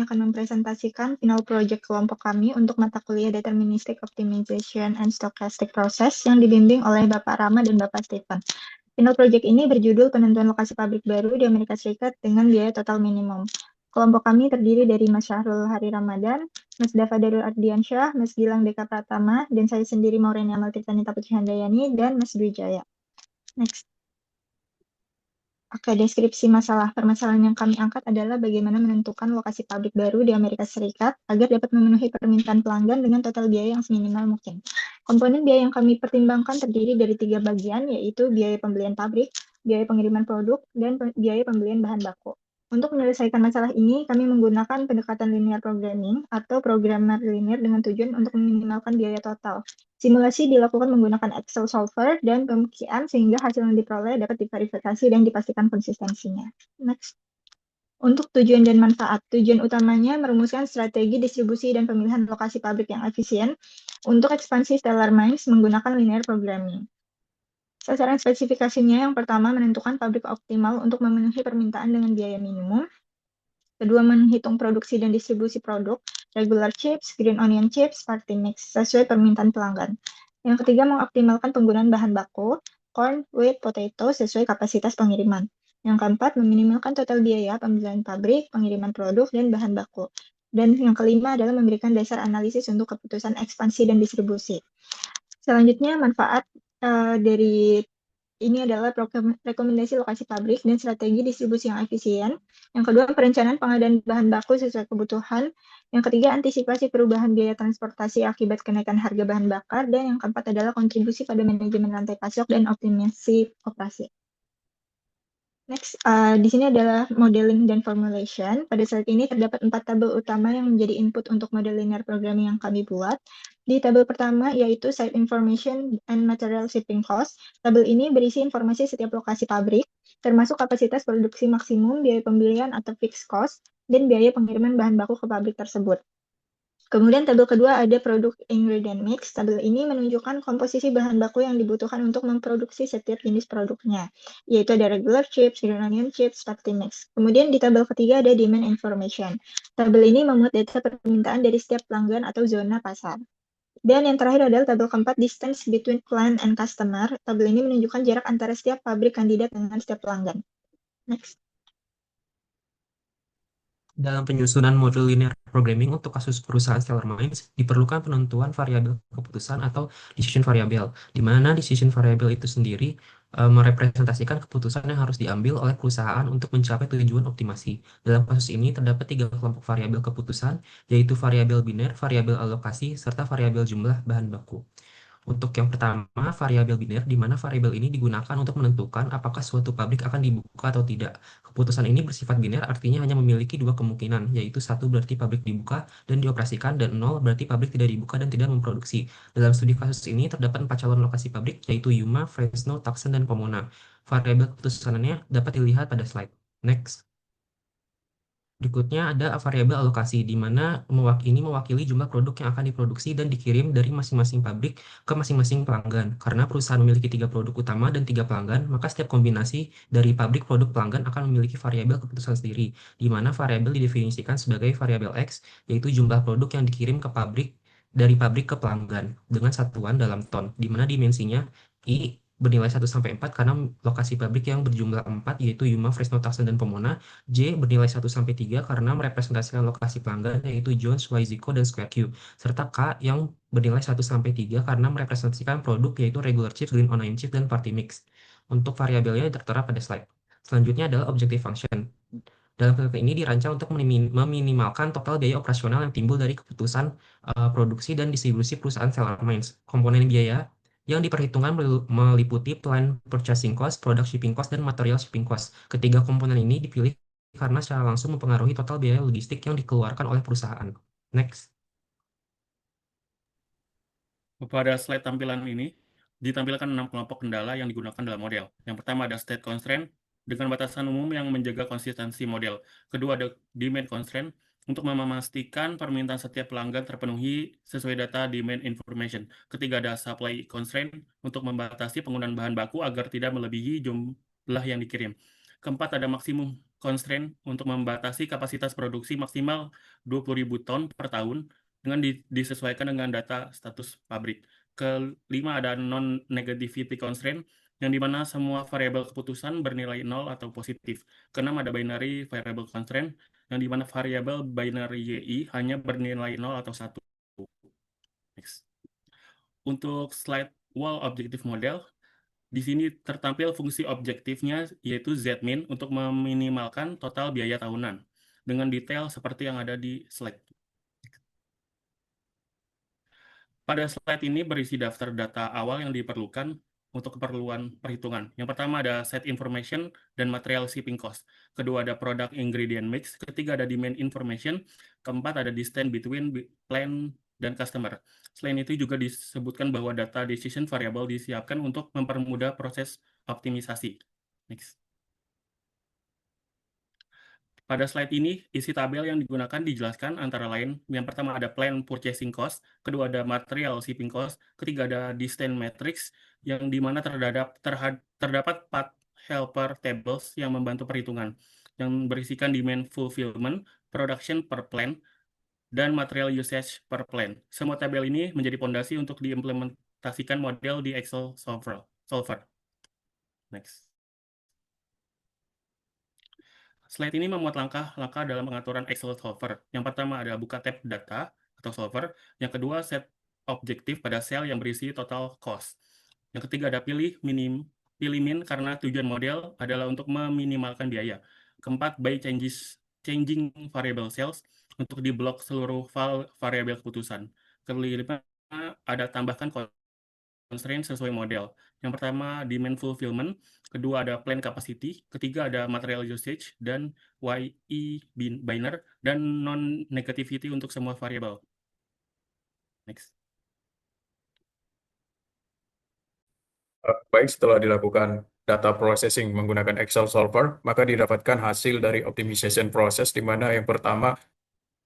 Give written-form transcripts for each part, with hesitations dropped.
akan mempresentasikan final project kelompok kami untuk mata kuliah Deterministic Optimization and Stochastic Process yang dibimbing oleh Bapak Rama dan Bapak Stephen. Final project ini berjudul penentuan lokasi pabrik baru di Amerika Serikat dengan biaya total minimum. Kelompok kami terdiri dari Mas Syahrul Hari Ramadan, Mas Dava Darul Ardiansyah, Mas Gilang Deka Pratama, dan saya sendiri Maureen Amaltirtanita Putri Handayani, dan Mas Dwi Jaya. Next. Oke, deskripsi permasalahan yang kami angkat adalah bagaimana menentukan lokasi pabrik baru di Amerika Serikat agar dapat memenuhi permintaan pelanggan dengan total biaya yang seminimal mungkin. Komponen biaya yang kami pertimbangkan terdiri dari 3 bagian, yaitu biaya pembelian pabrik, biaya pengiriman produk, dan biaya pembelian bahan baku. Untuk menyelesaikan masalah ini, kami menggunakan pendekatan linear programming atau programmer linear dengan tujuan untuk meminimalkan biaya total. Simulasi dilakukan menggunakan Excel solver dan pemikiran sehingga hasil yang diperoleh dapat diverifikasi dan dipastikan konsistensinya. Next. Untuk tujuan dan manfaat, tujuan utamanya merumuskan strategi distribusi dan pemilihan lokasi pabrik yang efisien untuk ekspansi Stellar Mines menggunakan linear programming. Sasaran spesifikasinya yang pertama menentukan pabrik optimal untuk memenuhi permintaan dengan biaya minimum. Kedua, menghitung produksi dan distribusi produk, regular chips, green onion chips, party mix, sesuai permintaan pelanggan. Yang ketiga, mengoptimalkan penggunaan bahan baku, corn, wheat, potato, sesuai kapasitas pengiriman. Yang keempat, meminimalkan total biaya pembelian pabrik, pengiriman produk, dan bahan baku. Dan yang kelima adalah memberikan dasar analisis untuk keputusan ekspansi dan distribusi. Selanjutnya, manfaat dari ini adalah rekomendasi lokasi pabrik dan strategi distribusi yang efisien. Yang kedua, perencanaan pengadaan bahan baku sesuai kebutuhan. Yang ketiga, antisipasi perubahan biaya transportasi akibat kenaikan harga bahan bakar. Dan yang keempat adalah kontribusi pada manajemen rantai pasok dan optimasi operasi. Next, di sini adalah modeling dan formulation. Pada saat ini terdapat 4 tabel utama yang menjadi input untuk model linear programming yang kami buat. Di tabel pertama yaitu site information and material shipping cost. Tabel ini berisi informasi setiap lokasi pabrik, termasuk kapasitas produksi maksimum, biaya pembelian atau fixed cost, dan biaya pengiriman bahan baku ke pabrik tersebut. Kemudian tabel kedua ada produk ingredient mix. Tabel ini menunjukkan komposisi bahan baku yang dibutuhkan untuk memproduksi setiap jenis produknya, yaitu ada regular chips, green onion chips, party mix. Kemudian di tabel ketiga ada demand information. Tabel ini memuat data permintaan dari setiap pelanggan atau zona pasar. Dan yang terakhir adalah tabel keempat, distance between client and customer. Tabel ini menunjukkan jarak antara setiap pabrik kandidat dengan setiap pelanggan. Next. Dalam penyusunan model linear programming untuk kasus perusahaan Stellar Mines, diperlukan penentuan variabel keputusan atau decision variable, di mana decision variable itu sendiri merepresentasikan keputusan yang harus diambil oleh perusahaan untuk mencapai tujuan optimasi. Dalam kasus ini terdapat 3 kelompok variabel keputusan, yaitu variabel biner, variabel alokasi, serta variabel jumlah bahan baku. Untuk yang pertama, variabel biner, di mana variabel ini digunakan untuk menentukan apakah suatu pabrik akan dibuka atau tidak. Keputusan ini bersifat biner, artinya hanya memiliki 2 kemungkinan, yaitu 1 berarti pabrik dibuka dan dioperasikan, dan 0 berarti pabrik tidak dibuka dan tidak memproduksi. Dalam studi kasus ini terdapat 4 calon lokasi pabrik, yaitu Yuma, Fresno, Tucson, dan Pomona. Variabel keputusannya dapat dilihat pada slide. Next. Berikutnya ada variabel alokasi, di mana ini mewakili jumlah produk yang akan diproduksi dan dikirim dari masing-masing pabrik ke masing-masing pelanggan. Karena perusahaan memiliki 3 produk utama dan 3 pelanggan, maka setiap kombinasi dari pabrik produk pelanggan akan memiliki variabel keputusan sendiri, di mana variabel didefinisikan sebagai variabel X, yaitu jumlah produk yang dikirim ke dari pabrik ke pelanggan dengan satuan dalam ton, di mana dimensinya I bernilai 1-4 karena lokasi pabrik yang berjumlah 4 yaitu Yuma, Fresno, Tucson, dan Pomona. J bernilai 1-3 karena merepresentasikan lokasi pelanggan yaitu Jones, Wiseco, dan Square Q. Serta K yang bernilai 1-3 karena merepresentasikan produk yaitu regular chips, green onion chips, dan party mix. Untuk variabelnya tertera pada slide. Selanjutnya adalah objective function. Dalam penelitian ini dirancang untuk meminimalkan total biaya operasional yang timbul dari keputusan produksi dan distribusi perusahaan Stellar Mines. Komponen biaya yang diperhitungkan meliputi plan purchasing cost, product shipping cost, dan material shipping cost. Ketiga komponen ini dipilih karena secara langsung mempengaruhi total biaya logistik yang dikeluarkan oleh perusahaan. Next. Pada slide tampilan ini, ditampilkan 6 kelompok kendala yang digunakan dalam model. Yang pertama ada state constraint, dengan batasan umum yang menjaga konsistensi model. Kedua ada demand constraint, untuk memastikan permintaan setiap pelanggan terpenuhi sesuai data demand information. Ketiga ada supply constraint, untuk membatasi penggunaan bahan baku agar tidak melebihi jumlah yang dikirim. Keempat ada maksimum constraint untuk membatasi kapasitas produksi maksimal 20.000 ton per tahun dengan disesuaikan dengan data status pabrik. Kelima ada non-negativity constraint yang dimana semua variabel keputusan bernilai 0 atau positif. Keenam ada binary variable constraint yang dimana variabel binary YI hanya bernilai 0 atau 1. Next. Untuk slide wall objective model, di sini tertampil fungsi objektifnya yaitu Zmin untuk meminimalkan total biaya tahunan dengan detail seperti yang ada di slide. Pada slide ini berisi daftar data awal yang diperlukan untuk keperluan perhitungan. Yang pertama ada set information dan material shipping cost. Kedua ada product ingredient mix. Ketiga ada demand information. Keempat ada distance between plan dan customer. Selain itu juga disebutkan bahwa data decision variable disiapkan untuk mempermudah proses optimisasi. Next. Pada slide ini, isi tabel yang digunakan dijelaskan antara lain, yang pertama ada plan purchasing cost, kedua ada material shipping cost, ketiga ada distance matrix, yang dimana terdapat 4 helper tables yang membantu perhitungan, yang berisikan demand fulfillment, production per plan, dan material usage per plan. Semua tabel ini menjadi pondasi untuk diimplementasikan model di Excel solver. Next. Slide ini memuat langkah-langkah dalam pengaturan Excel solver. Yang pertama ada buka tab data atau solver. Yang kedua set objektif pada sel yang berisi total cost. Yang ketiga ada pilih min karena tujuan model adalah untuk meminimalkan biaya. Keempat, by changing variable cells untuk diblok seluruh variabel keputusan. Kelima, ada tambahkan constraint sesuai model. Yang pertama, demand fulfillment. Kedua, ada plan capacity. Ketiga, ada material usage. Dan YE binary. Dan non-negativity untuk semua variabel. Next. Baik, setelah dilakukan data processing menggunakan Excel solver, maka didapatkan hasil dari optimization process, di mana yang pertama,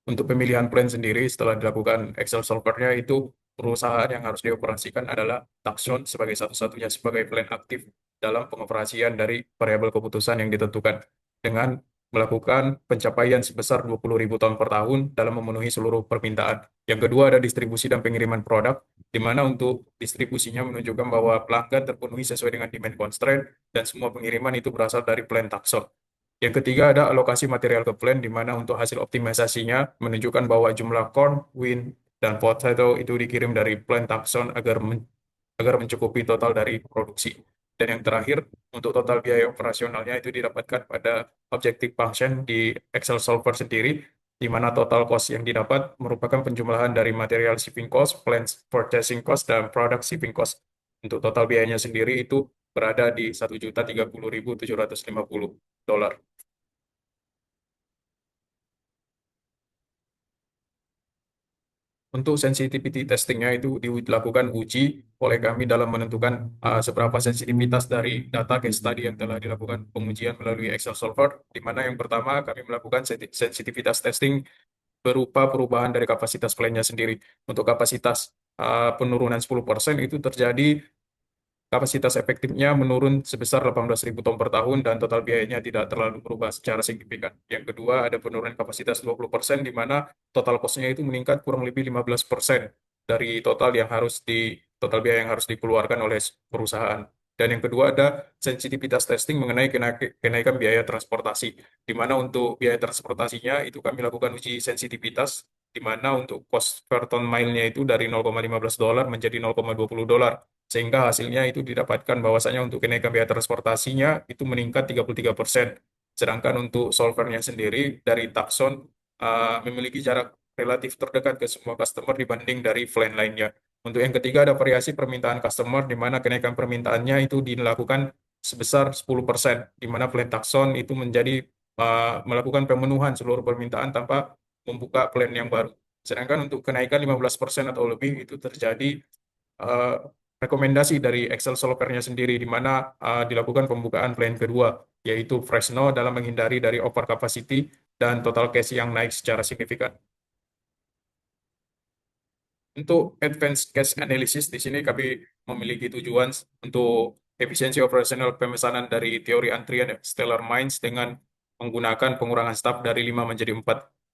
untuk pemilihan plan sendiri setelah dilakukan Excel solvernya itu perusahaan yang harus dioperasikan adalah Taxon sebagai satu-satunya sebagai plan aktif dalam pengoperasian dari variabel keputusan yang ditentukan dengan melakukan pencapaian sebesar 20.000 ton per tahun dalam memenuhi seluruh permintaan. Yang kedua ada distribusi dan pengiriman produk, di mana untuk distribusinya menunjukkan bahwa pelanggan terpenuhi sesuai dengan demand constraint dan semua pengiriman itu berasal dari plan Taxon. Yang ketiga ada alokasi material ke plan, di mana untuk hasil optimalisasinya menunjukkan bahwa jumlah corn, wheat, dan potato itu dikirim dari plan Taxon agar mencukupi total dari produksi. Dan yang terakhir, untuk total biaya operasionalnya itu didapatkan pada objective function di Excel solver sendiri, di mana total cost yang didapat merupakan penjumlahan dari material shipping cost, plan purchasing cost, dan product shipping cost. Untuk total biayanya sendiri itu berada di $1.030.750. Untuk sensitivity testingnya itu dilakukan uji oleh kami dalam menentukan seberapa sensitivitas dari data case study yang telah dilakukan pengujian melalui Excel solver, di mana yang pertama kami melakukan sensitivitas testing berupa perubahan dari kapasitas plannya sendiri. Untuk kapasitas penurunan 10% itu terjadi kapasitas efektifnya menurun sebesar 18.000 ton per tahun dan total biayanya tidak terlalu berubah secara signifikan. Yang kedua, ada penurunan kapasitas 20%, di mana total cost-nya itu meningkat kurang lebih 15% dari total biaya yang harus dikeluarkan oleh perusahaan. Dan yang kedua ada sensitivitas testing mengenai kenaikan biaya transportasi, di mana untuk biaya transportasinya itu kami lakukan uji sensitivitas, di mana untuk cost per ton mile-nya itu dari $0,15 menjadi $0,20, sehingga hasilnya itu didapatkan bahwasanya untuk kenaikan biaya transportasinya itu meningkat 33%. Sedangkan untuk solvernya sendiri dari Taxon memiliki jarak relatif terdekat ke semua customer dibanding dari plan lainnya. Untuk yang ketiga ada variasi permintaan customer, di mana kenaikan permintaannya itu dilakukan sebesar 10%, di mana plan Taxon itu melakukan pemenuhan seluruh permintaan tanpa membuka plan yang baru. Sedangkan untuk kenaikan 15% atau lebih itu terjadi rekomendasi dari Excel solvernya sendiri, di mana dilakukan pembukaan plan kedua, yaitu Fresno, dalam menghindari dari over capacity dan total cash yang naik secara signifikan. Untuk advanced cash analysis, di sini kami memiliki tujuan untuk efisiensi operasional pemesanan dari teori antrian Stellar Mines dengan menggunakan pengurangan staf dari 5 menjadi 4,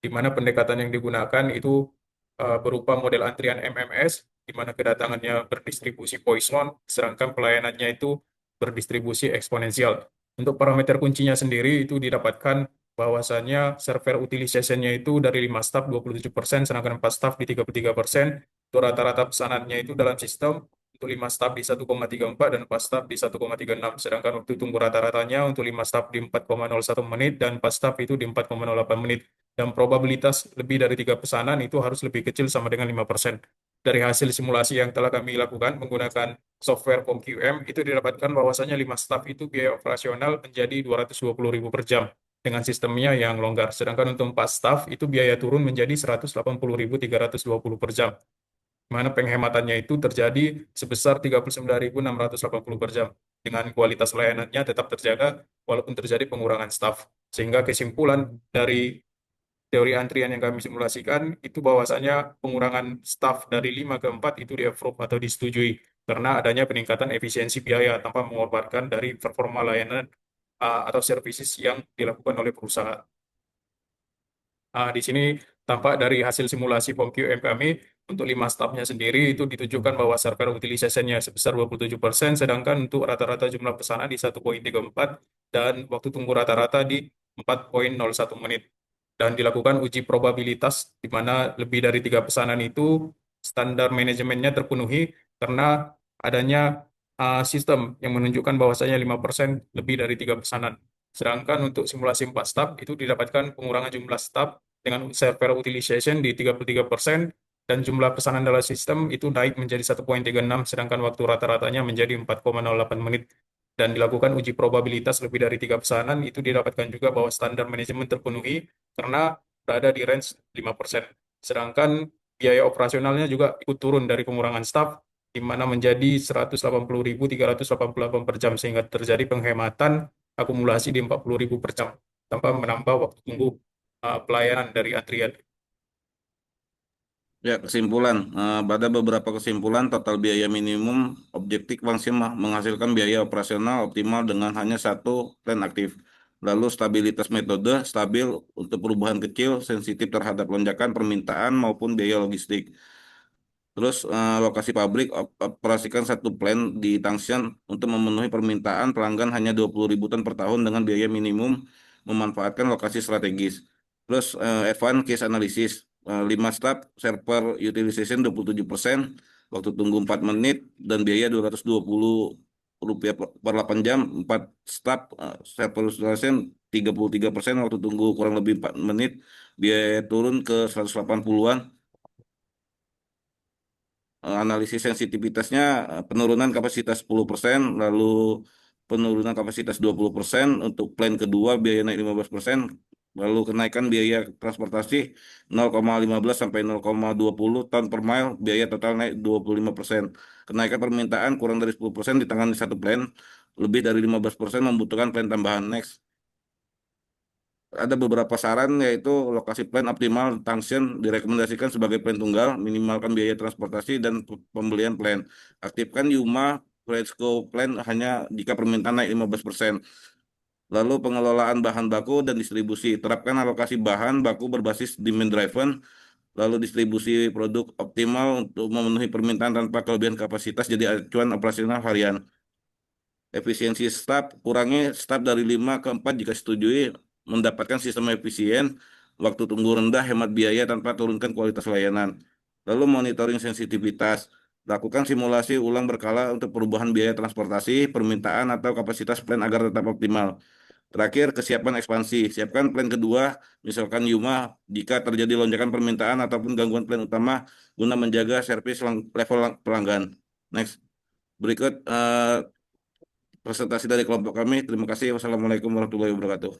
di mana pendekatan yang digunakan itu berupa model antrian MMS, di mana kedatangannya berdistribusi Poisson, sedangkan pelayanannya itu berdistribusi eksponensial. Untuk parameter kuncinya sendiri itu didapatkan bahwasannya server utilization-nya itu dari 5 staf 27%, sedangkan 4 staf di 33%. Untuk rata-rata pesanannya itu dalam sistem, untuk 5 staf di 1,34 dan 4 staf di 1,36. Sedangkan waktu tunggu rata-ratanya untuk 5 staf di 4,01 menit dan 4 staf itu di 4,08 menit. Dan probabilitas lebih dari 3 pesanan itu harus lebih kecil sama dengan 5%. Dari hasil simulasi yang telah kami lakukan menggunakan software POMQM, itu didapatkan bahwasanya 5 staf itu biaya operasional menjadi 220.000 per jam dengan sistemnya yang longgar. Sedangkan untuk 4 staf itu biaya turun menjadi 180.320 per jam, mana penghematannya itu terjadi sebesar 39.680 per jam. Dengan kualitas layanannya tetap terjaga walaupun terjadi pengurangan staf. Sehingga kesimpulan dari teori antrian yang kami simulasikan itu bahwasanya pengurangan staf dari 5 ke 4 itu di-approve atau disetujui karena adanya peningkatan efisiensi biaya tanpa mengorbankan dari performa layanan atau services yang dilakukan oleh perusahaan. Di sini tampak dari hasil simulasi POMQM kami untuk 5 stafnya sendiri itu ditujukan bahwa server utilization-nya sebesar 27%, sedangkan untuk rata-rata jumlah pesanan di 1,34 dan waktu tunggu rata-rata di 4,01 menit. Dan dilakukan uji probabilitas di mana lebih dari 3 pesanan itu standar manajemennya terpenuhi karena adanya sistem yang menunjukkan bahwasanya 5% lebih dari 3 pesanan. Sedangkan untuk simulasi 4 staf itu didapatkan pengurangan jumlah staf dengan server utilization di 33% dan jumlah pesanan dalam sistem itu naik menjadi 1,36, sedangkan waktu rata-ratanya menjadi 4,08 menit. Dan dilakukan uji probabilitas lebih dari 3 pesanan itu didapatkan juga bahwa standar manajemen terpenuhi karena berada di range 5%. Sedangkan biaya operasionalnya juga ikut turun dari pengurangan staf di mana menjadi 180.388 per jam sehingga terjadi penghematan akumulasi di 40.000 per jam tanpa menambah waktu tunggu pelayanan dari antrian. Ya, kesimpulan. Pada beberapa kesimpulan, total biaya minimum objektif langsung menghasilkan biaya operasional optimal dengan hanya satu plan aktif. Lalu stabilitas metode stabil untuk perubahan kecil, sensitif terhadap lonjakan permintaan maupun biaya logistik. Terus lokasi pabrik operasikan satu plan di Tangshan untuk memenuhi permintaan pelanggan hanya 20.000 ton per tahun dengan biaya minimum memanfaatkan lokasi strategis. Terus advance case analysis 5 staf server utilization 27%, waktu tunggu 4 menit dan biaya 220 rupiah per 8 jam. 4 staf server utilization 33%, waktu tunggu kurang lebih 4 menit, biaya turun ke 180-an. Analisis sensitivitasnya penurunan kapasitas 10%, lalu penurunan kapasitas 20%, untuk plan kedua biaya naik 15%, lalu kenaikan biaya transportasi 0,15 sampai 0,20 ton per mile, biaya total naik 25%. Kenaikan permintaan kurang dari 10% ditangani satu plan, lebih dari 15% membutuhkan plan tambahan. Next. Ada beberapa saran yaitu lokasi plan optimal Tangshan direkomendasikan sebagai plan tunggal, minimalkan biaya transportasi dan pembelian plan. Aktifkan Yuma Fresco plan hanya jika permintaan naik 15%. Lalu pengelolaan bahan baku dan distribusi. Terapkan alokasi bahan baku berbasis demand driven, lalu distribusi produk optimal untuk memenuhi permintaan tanpa kelebihan kapasitas jadi acuan operasional harian. Efisiensi staf, kurangi staf dari 5 ke 4 jika setujui, mendapatkan sistem efisien, waktu tunggu rendah, hemat biaya tanpa turunkan kualitas layanan. Lalu monitoring sensitivitas, lakukan simulasi ulang berkala untuk perubahan biaya transportasi, permintaan atau kapasitas plan agar tetap optimal. Terakhir, kesiapan ekspansi, siapkan plan kedua, misalkan Yuma, jika terjadi lonjakan permintaan ataupun gangguan plan utama, guna menjaga servis level pelanggan. Next. Berikut presentasi dari kelompok kami. Terima kasih. Wassalamualaikum warahmatullahi wabarakatuh.